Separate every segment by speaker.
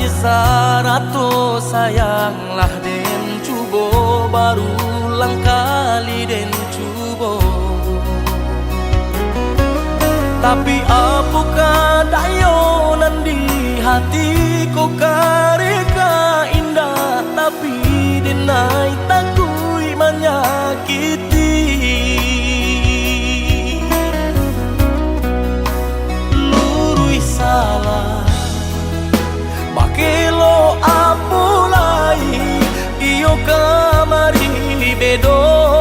Speaker 1: sarato sayanglah den cubo barulang kali den cubo. Tapi apakah dayonan di hatiku kareka indah, tapi denai takui menyakiti. Lurui salah bakelo apulai iyo kamari bedo.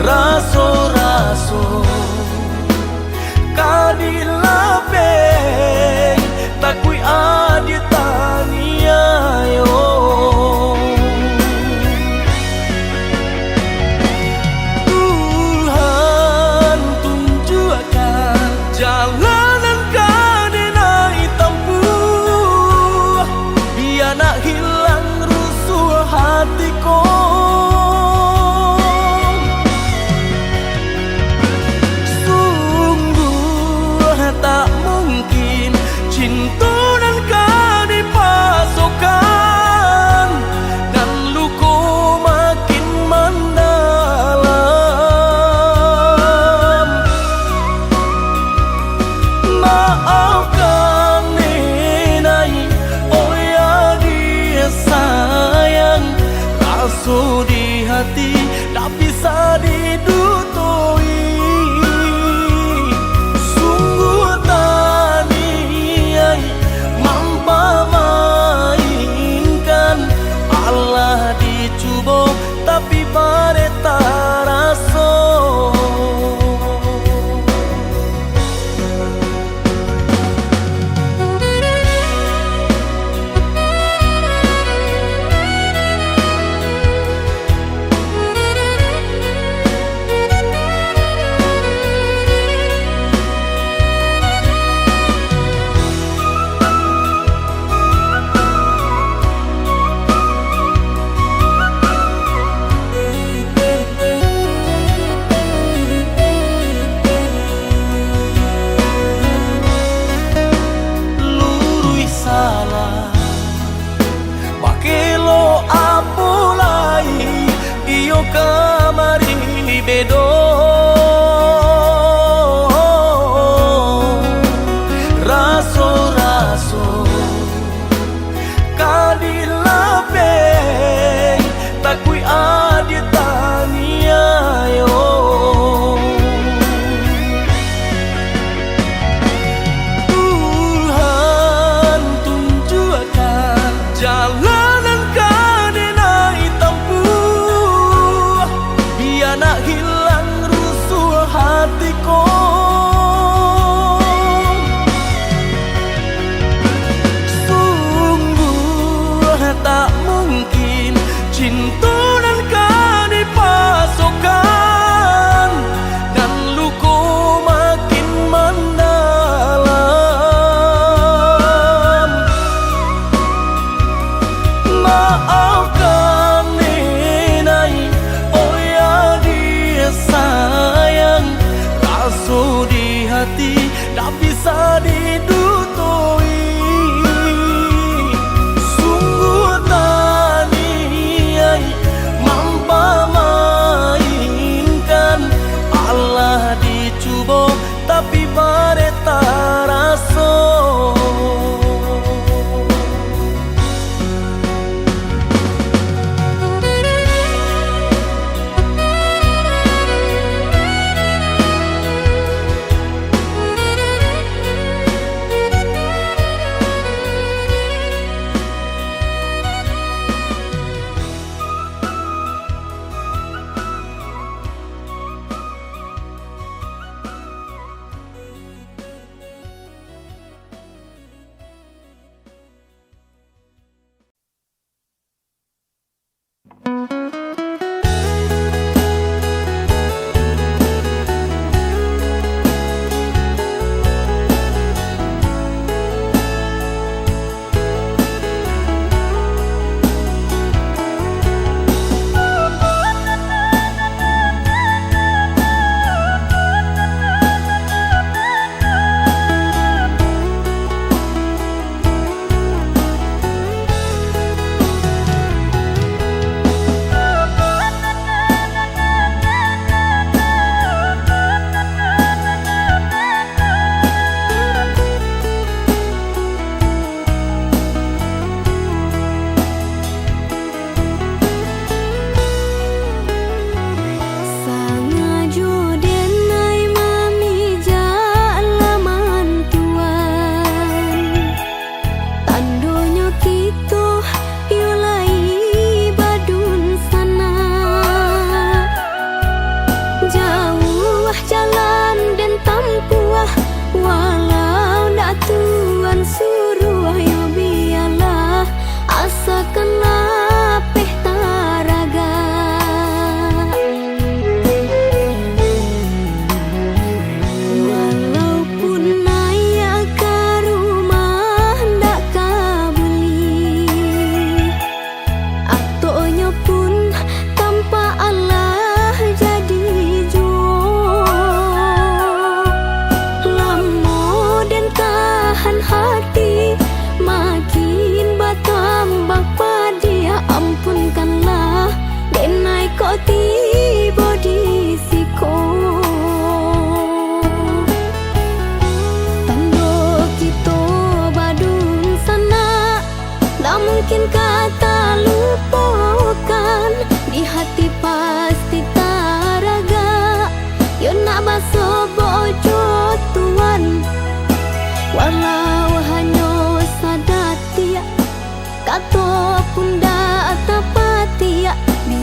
Speaker 1: Raso-raso kadilapeng takui aditania yo. Tuhan tunjukkan jalanan kadinai tempuh, biar nak hilang rusuh hatiku. Tak mungkin cinta dan kau dipasokkan, dan luka makin mendalam. Maafkan nenai, oh ya dia sayang. Rasa di hati tak bisa didutui. Tapi pada tak rasa.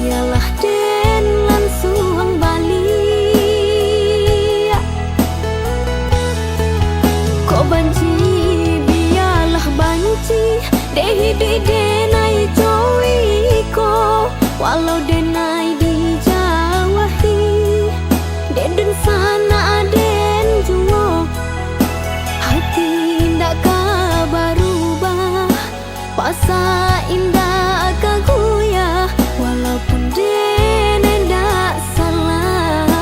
Speaker 2: biarlah den langsung balik. Kok banci biarlah banci, dehi di denai jowi ko, walau denai dijawahi, den sana den juo, hati ndak berubah, pasa indah kaguya, walaupun den ndak salah.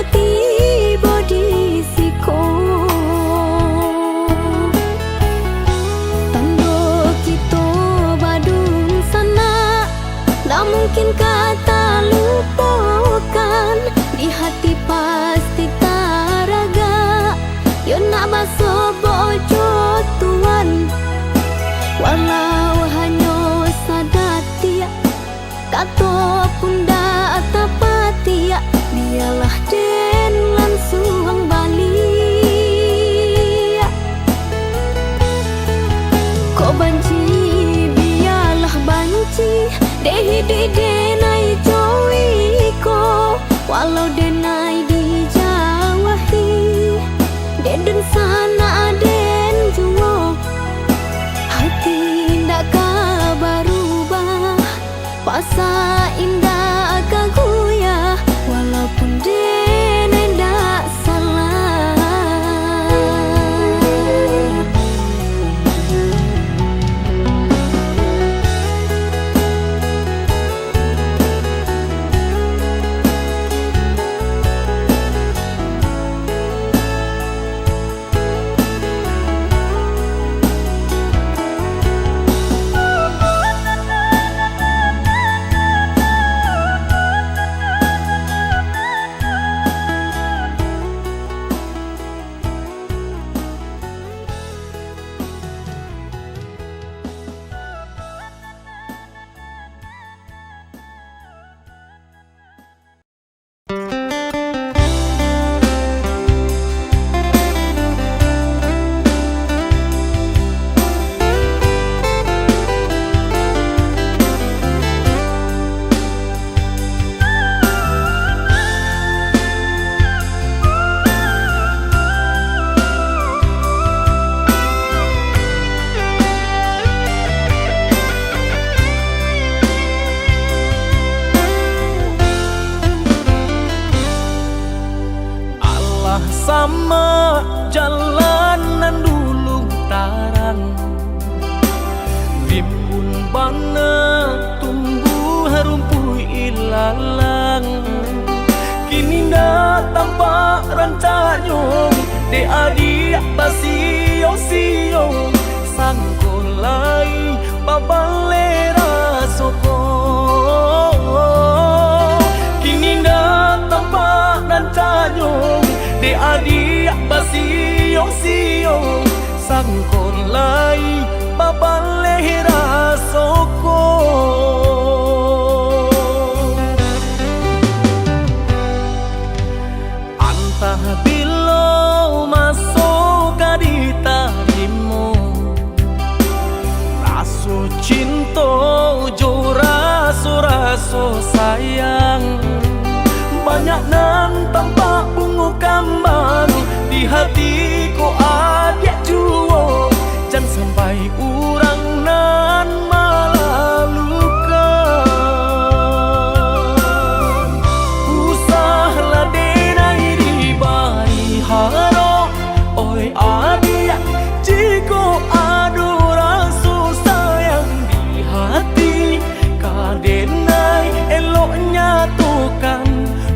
Speaker 2: Tiba di siko, tando kita badung sana, tak mungkin kata lupakan, di hati pasti taraga, yo nak basuh bojo tuan, walau hanya sadati, kato punda tapati, biarlah den langsung balik. Kok banci biarlah banci, dehi di denai jowi ko, walau denai dijawahi, den sana den juo, hati ndak berubah, pasa indah kaguya, walaupun den ndak salah.
Speaker 1: Sama jalanan dulu tarang, bimbun bana tumbuh rumpuh ilalang, kini dah tampak rancanyong, de adik basio-sio, sangkolai babalera soko, kini dah tampak rancanyong, de adik basio-sio, sangkolai babalera soko. Antah bila masuk di tarimu, rasu cinta rasa sayang. Banyak nan tampak bunga kambang di hatiku adik juo. Jangan sampai urang nan malalukan. Usahlah denai di bari haro, oi adik jiko adu rasa sayang di hati. Kadenai eloknya tukan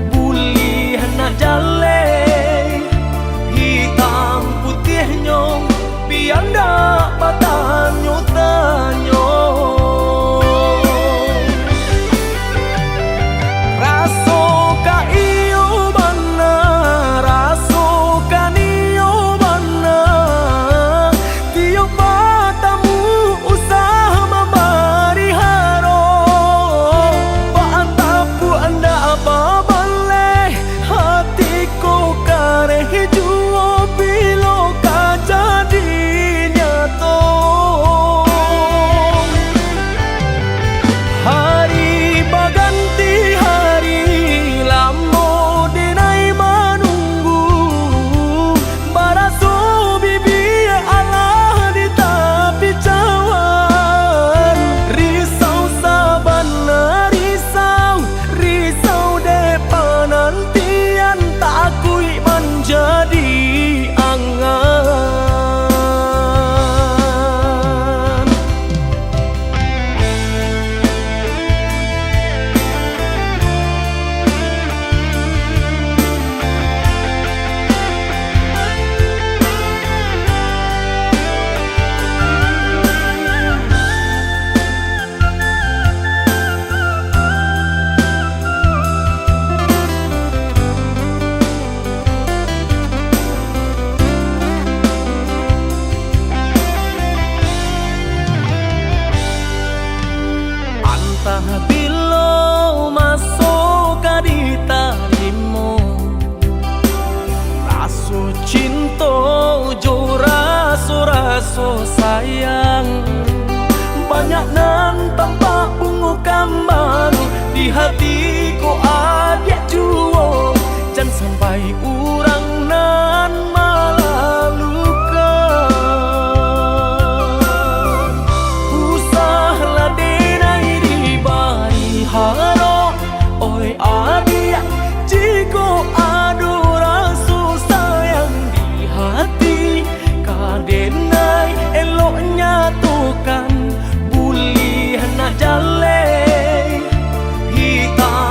Speaker 1: bulih nak jale. Hitam putihnya biar ndak bertanya-tanya. Raso ka iyo mana, raso ka niyo mana. Tiap matamu usaha memberi haro. Baantapu anda apa baleh, hatiku kareh juo bilo ka jadi nyato. Hari baganti hari, lamo denai menunggu. Baraso bibi Allah di tepi cawan. Risau sabana risau, risau depan nantian tak akui menjadi angan. Antah bilo masuk di talimu, raso cinta jo raso sayang. Banyak nan tampak bunga kambang di hatiku adik juo. Jangan sampai urang nan malalukan. Usahlah denai di bari haro, oi adik jiko adu rasa sayang di hati. Kadenai eloknya tukan bulih nak jale. Hitam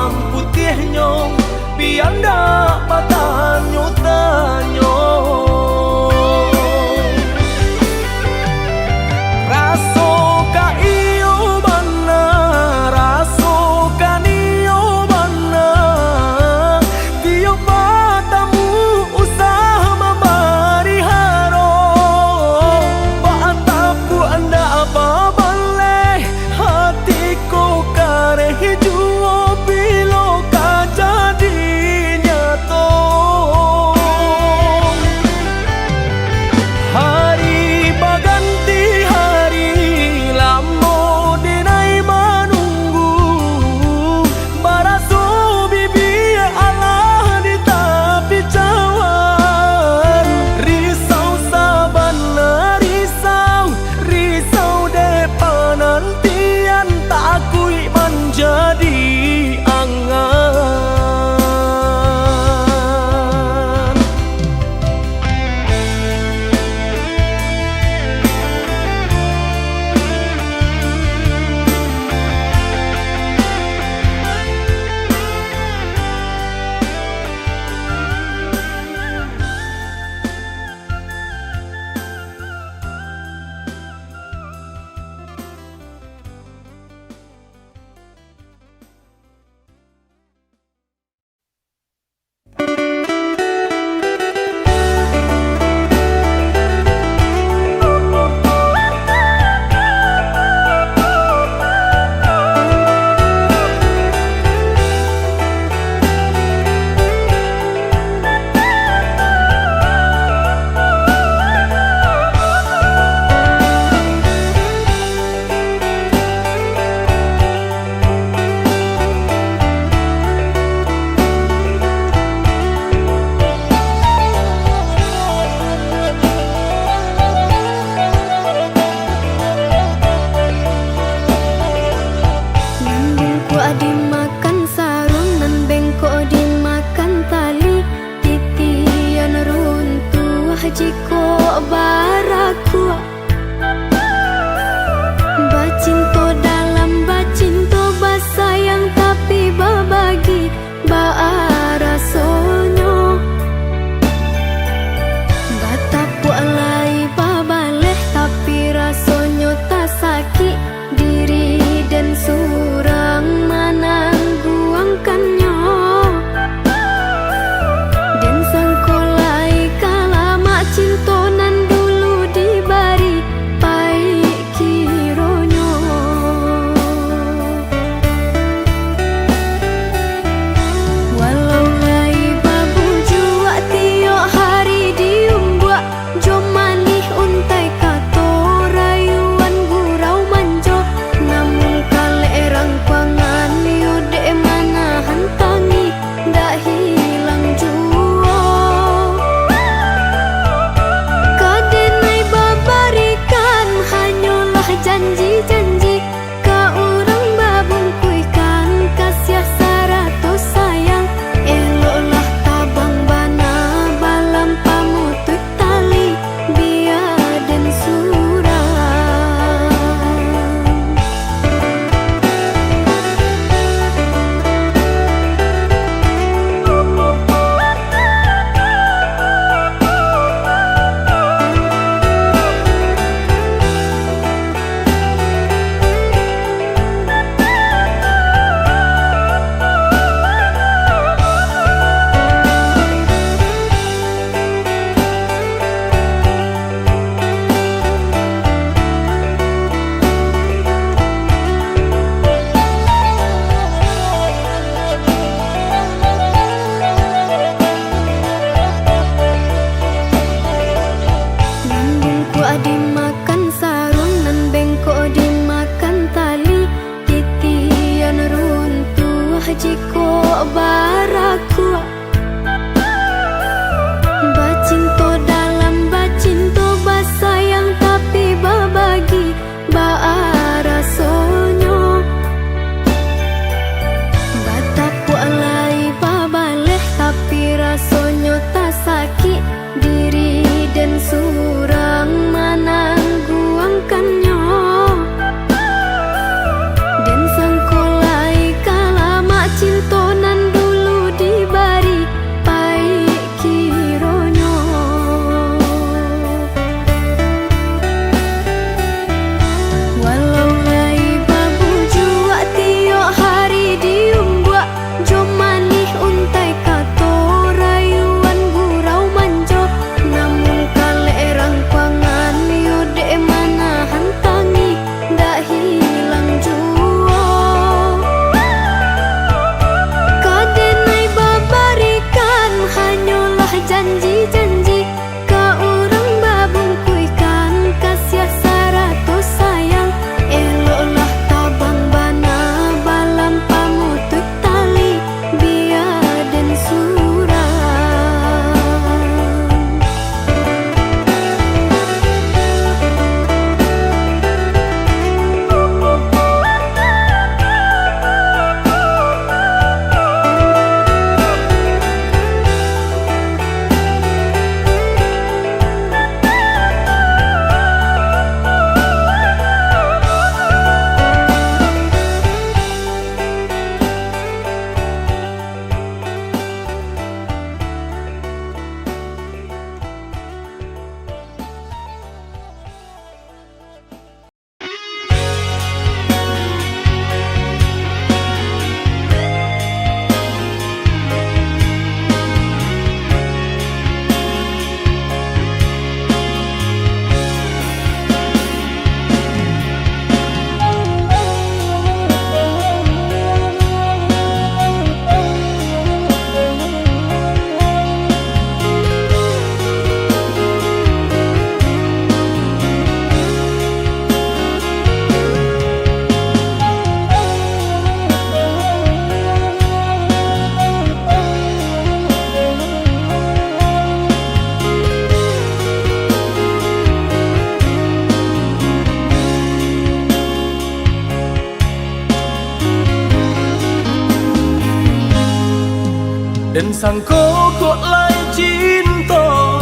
Speaker 1: Dan sangko kok lai cinta,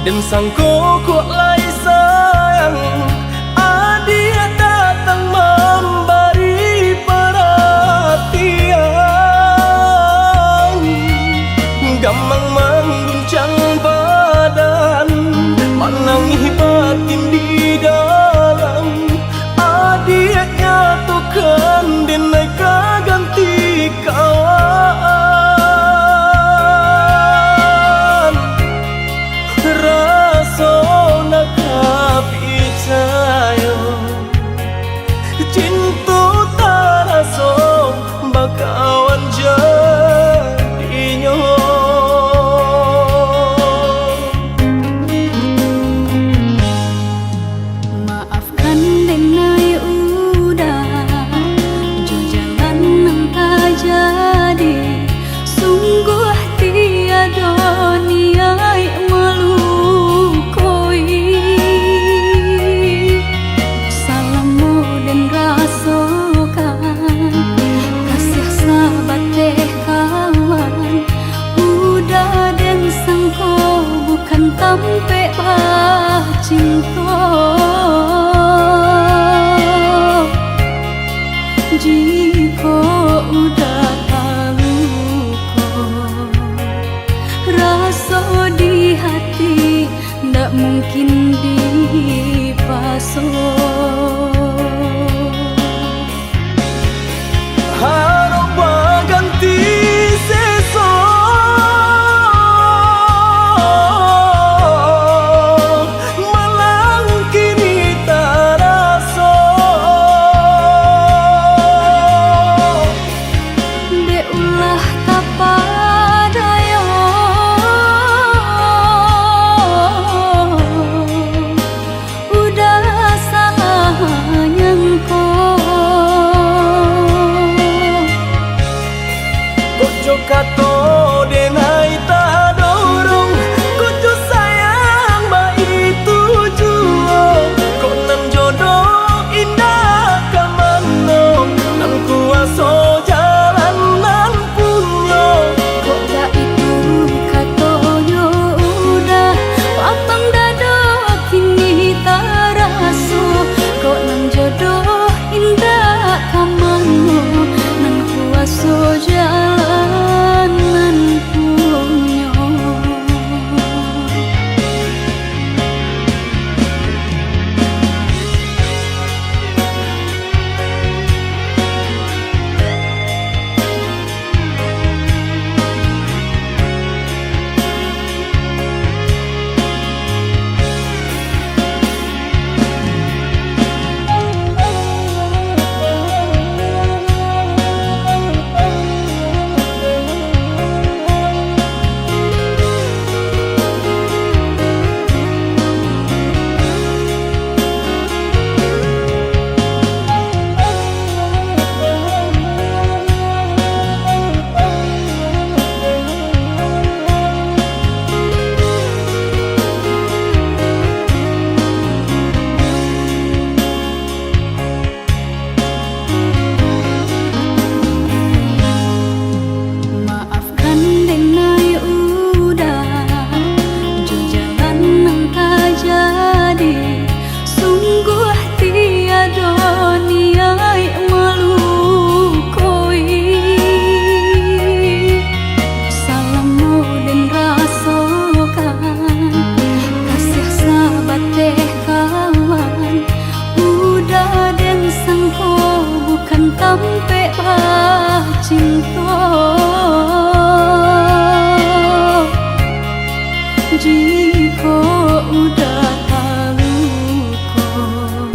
Speaker 1: dan sangko kok lai sayang. Dia datang memberi perhatian, gamang mengguncang badan, menangis batin di dalam. Dia nyatukan dan naik ganti kawan. Rasa nak percaya cinta tak rasa bakawan jadinya.
Speaker 2: Maafkan denai udah jo jalan nang tak jadi. Sungguh tiada niat melukoi. Salahmu dan rasakan kasih sahabat teh kawan. Udah dan sangko bukan tampe bah cinta. Jika udah tahu kok rasa di hati ndak mungkin dipasok.
Speaker 1: Harap ganti sesok, malang kini tak rasa.
Speaker 2: Dek ulah tak padaya, udah salah nyangko.
Speaker 1: Kojo kato denai tak dorong, kojo sayang ba itu juo. Kok nan jodoh indah kamano, nan kuaso jalan nan punyo.
Speaker 2: Kok dah itu katonyo udah papang dado kini tak raso. Kok nang jodoh indah kamano, nang kuaso jalan nan punyo. Maafkan denai udah jo jalan nang tak jadi. Sungguh tiada niat melukoi. Salahmu dan rasakan kasih sahabat teh kawan. Udah dan sangko bukan tampe bah cinta. Jika udah tahu kok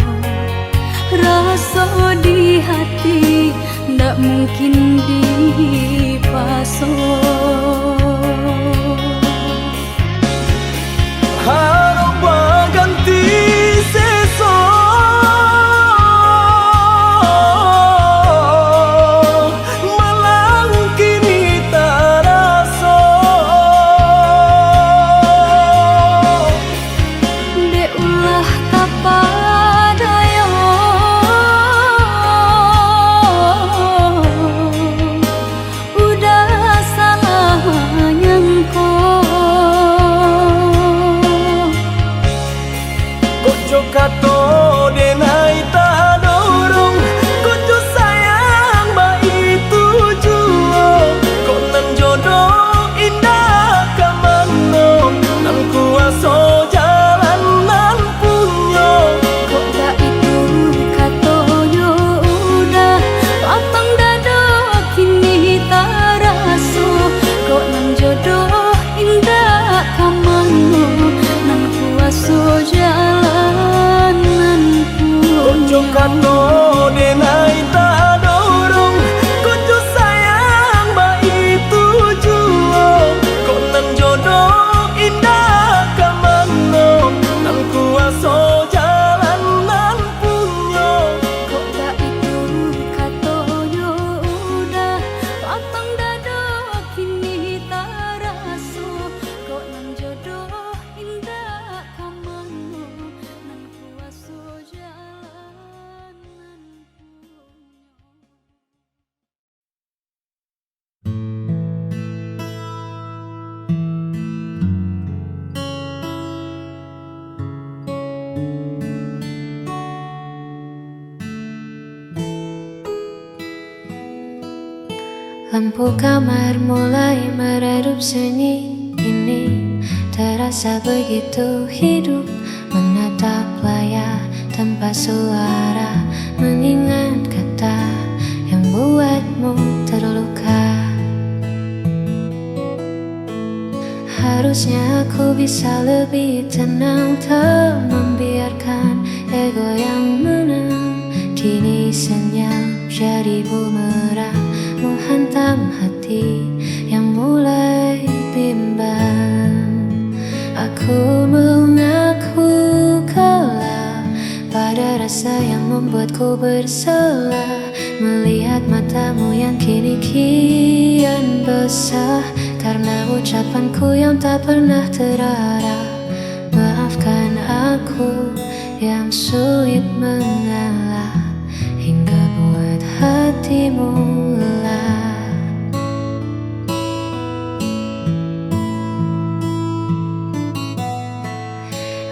Speaker 2: rasa di hati ndak mungkin dipasok.
Speaker 1: Harap ganti sesok, malang kini tak rasa.
Speaker 2: Dek ulah tak padaya, Lampu kamar mulai meredup sunyi ini. Terasa begitu hidup menatap layar tanpa suara, mengingat kata yang buatmu terluka. Harusnya aku bisa lebih tenang, tak membiarkan ego yang menang. Kini senyap jadi bumerang, menghantam hati yang mulai bimbang. Aku mengaku kalah pada rasa yang membuatku bersalah, melihat matamu yang kini kian basah karena ucapanku yang tak pernah terarah. Maafkan aku yang sulit mengalah, hingga buat hatimu lelah.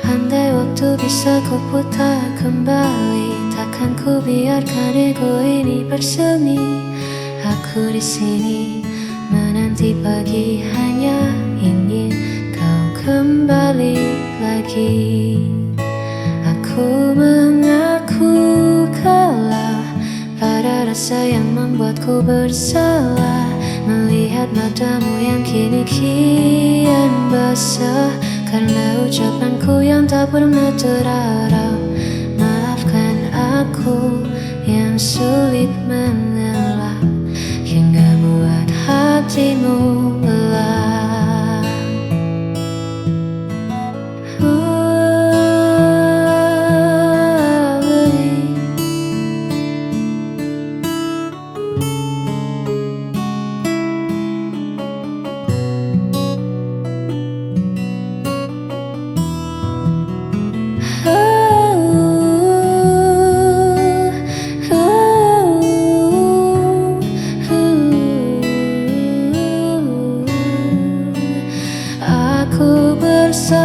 Speaker 2: Andai waktu bisa ku putar kembali, takkan ku biarkan ego ini bersemi. Aku di sini menanti pagi, hanya ingin kau kembali lagi. Aku mengaku kalah pada rasa yang membuatku bersalah, melihat matamu yang kini kian basah karena ucapanku yang tak pernah terarah. Maafkan aku yang sulit mengalah, hingga buat hatimu lelah. Aku bersalah,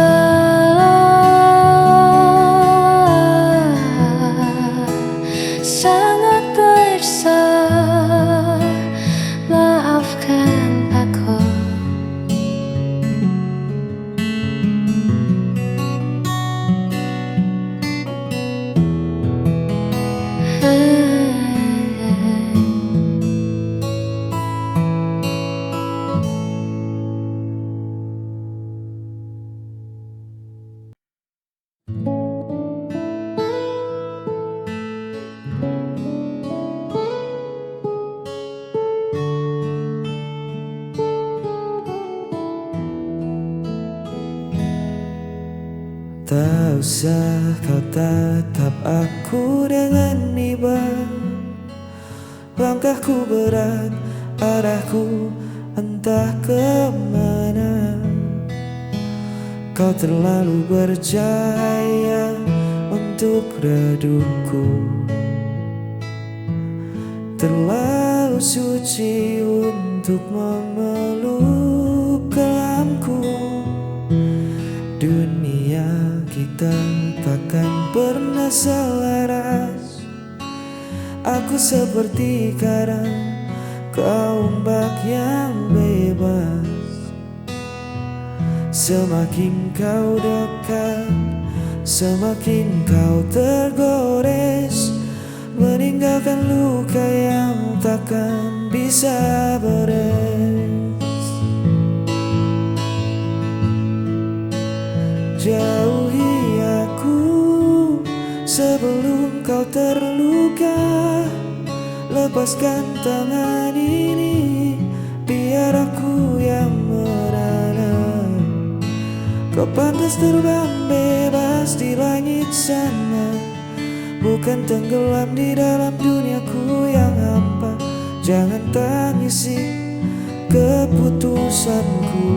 Speaker 2: sangat bersalah. Maafkan aku.
Speaker 1: Tak usah kau tatap aku dengan iba. Langkahku berat, arahku entah kemana. Kau terlalu bercahaya untuk redupku, terlalu suci untuk memeluk kelamku. Dunia kita takkan pernah selaras. Aku seperti karang, kau ombak yang bebas. Semakin kau dekat, semakin kau tergores, meninggalkan luka yang takkan bisa beres. Jauhi aku sebelum kau terluka. Lepaskan tangan ini, biar aku yang merana. Kau pantas terbang bebas di langit sana, bukan tenggelam di dalam duniaku yang hampa. Jangan tangisi keputusanku,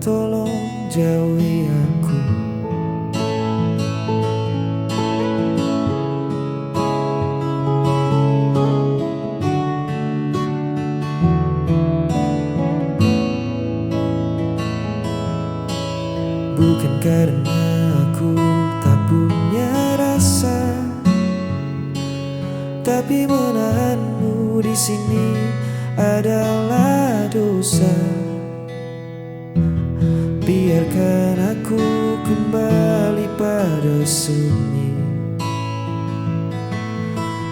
Speaker 1: tolong jauhi aku. Bukan karena aku tak punya rasa, tapi menahanmu di sini adalah dosa. Biarkan aku kembali pada sunyi,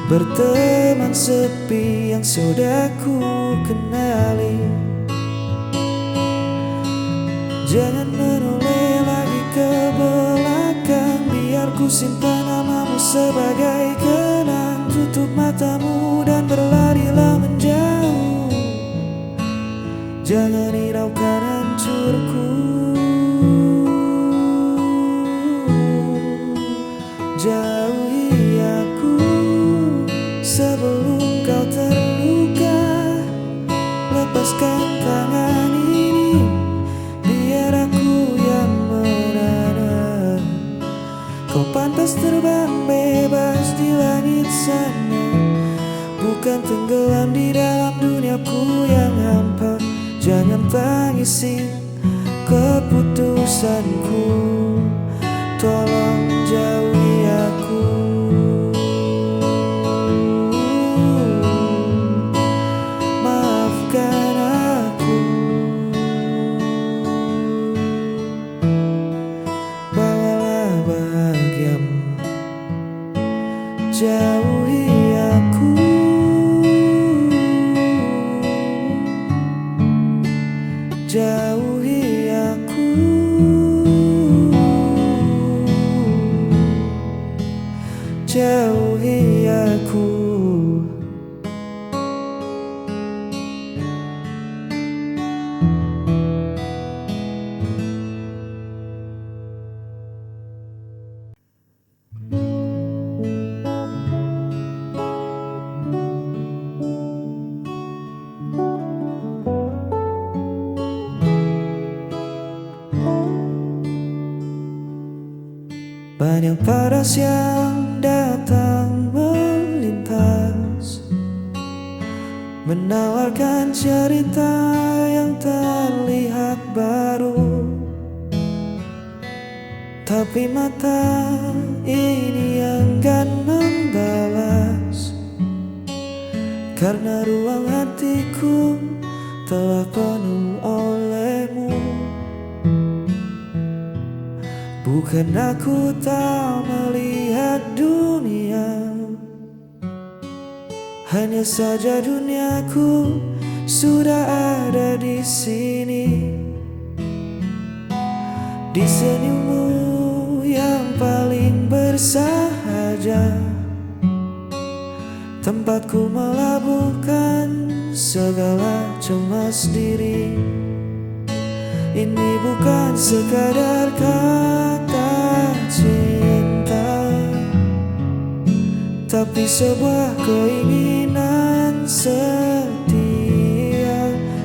Speaker 1: berteman sepi yang sudah ku kenali. Jangan menoleh lagi ke belakang, biar ku simpan namamu sebagai kenang. Tutup matamu dan berlarilah menjauh, jangan hiraukan hancurku. Jauhi aku sebelum kau terluka. Lepaskan tangan ini, biar aku yang menara. Kau pantas terbang bebas di langit sana, bukan tenggelam di dalam duniaku yang hampa. Jangan tangisi keputusanku, tolong jauhi aku. Maafkan aku, bawalah bahagiamu. Jauhi aku, jauhi aku, jauhi aku. Banyak paras yang datang melintas, menawarkan cerita yang terlihat baru. Tapi mata ini enggan membalas, karena ruang hatiku telah penuh olehmu. Bukan aku tak melihat dunia, hanya saja duniaku sudah ada di sini. Di senyummu yang paling bersahaja, tempatku melabuhkan segala cemas diri. Ini bukan sekadar kata cinta, tapi sebuah keinginan setia,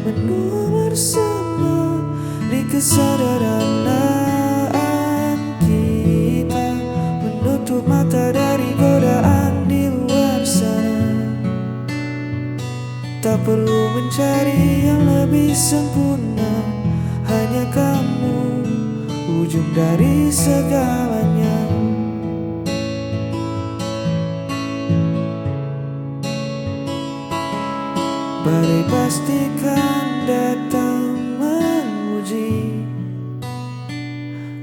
Speaker 1: menua bersama di kesederhanaan kita, menutup mata dari godaan di luar sana. Tak perlu mencari yang lebih sempurna, hanya kamu ujung dari segalanya. Badai pastikan datang menguji,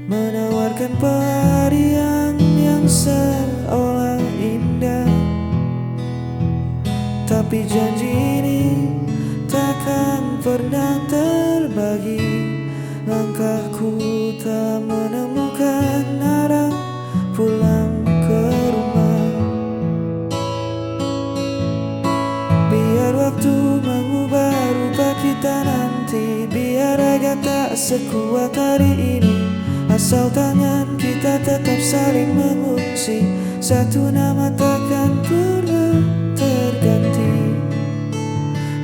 Speaker 1: menawarkan pelarian yang seolah indah. Tapi janji ini takkan pernah terbagi. Langkahku tak menemukan arah pulang ke rumah. Biar waktu mengubah rupa kita nanti, biar raga tak sekuat hari ini. Asal tangan kita tetap saling mengungsi, satu nama takkan pernah terganti.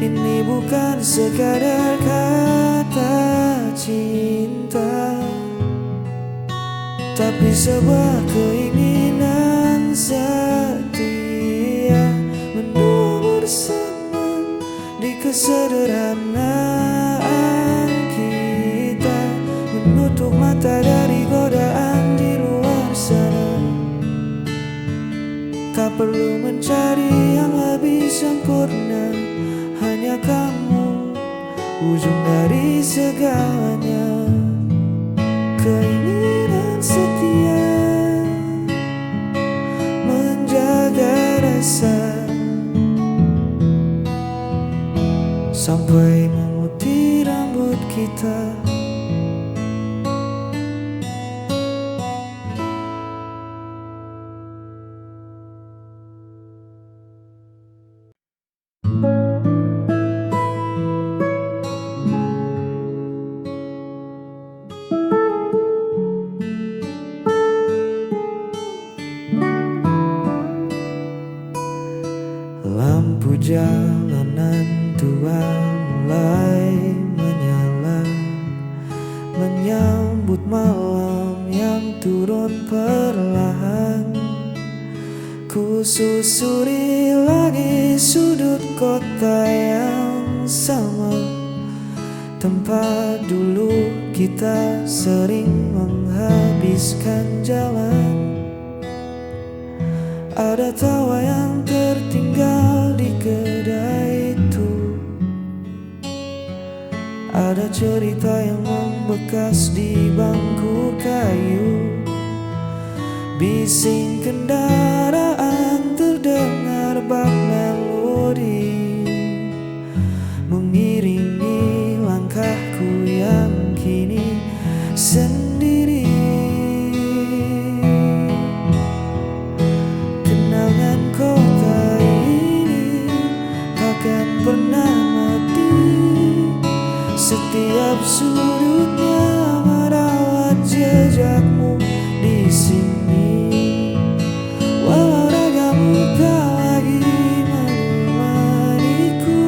Speaker 1: Ini bukan sekadar kata cinta, tapi sebuah keinginan setia, menua bersama di kesederhanaan kita, menutup mata dari godaan di luar sana. Tak perlu mencari yang lebih sempurna. Hanya kamu, ujung dari segalanya. Keinginan setia menjaga rasa sampai memutih rambut kita. Lampu jalanan tua mulai menyala, menyambut malam yang turun perlahan. Ku susuri lagi sudut kota yang sama, tempat dulu kita sering menghabiskan jalan. Ada tawa yang tertinggal di kedai itu, ada cerita yang membekas di bangku kayu. Bising kendaraan terdengar bak melodi, mengiringi langkahku yang kini sendiri. Kenangan kota ini takkan pernah mati, setiap sudutnya merawat jejakmu di sini. Walau ragamu tak lagi menemaniku,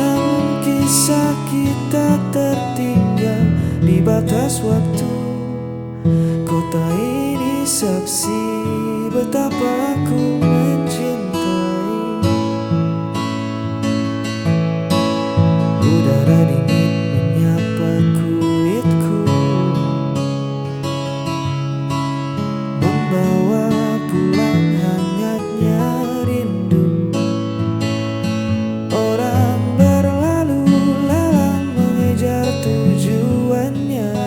Speaker 1: namun kisah kita tertinggal di batas waktu. Kota ini saksi betapa aku mencintai. Udara dingin menyapa kulitku, membawa pulang hangatnya rindu. Orang berlalu lalang mengejar tujuannya,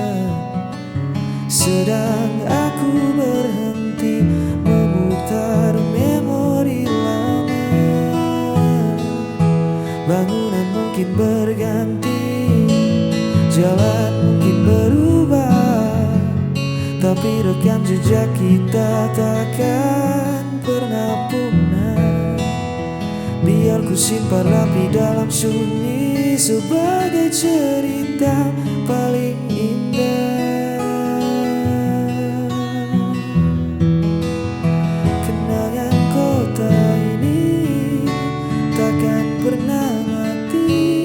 Speaker 1: sedang aku berhenti memutar memori lama. Bangunan mungkin berganti, jalan mungkin berubah, tapi rekam jejak kita takkan pernah punah. Biar ku simpan rapi dalam sunyi sebagai cerita paling indah. Kenangan kota ini takkan pernah mati,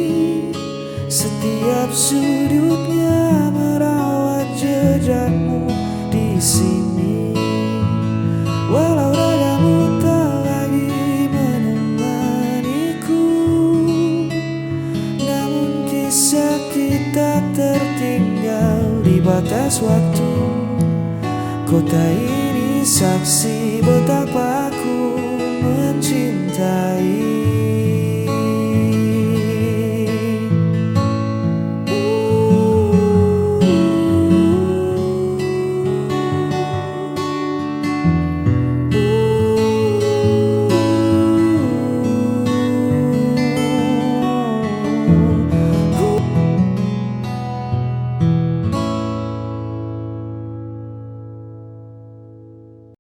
Speaker 1: setiap sudutnya merawat jejakmu di sini. Walau ragamu tak lagi menemaniku, namun kisah kita tertinggal di batas waktu. Kota ini saksi betapa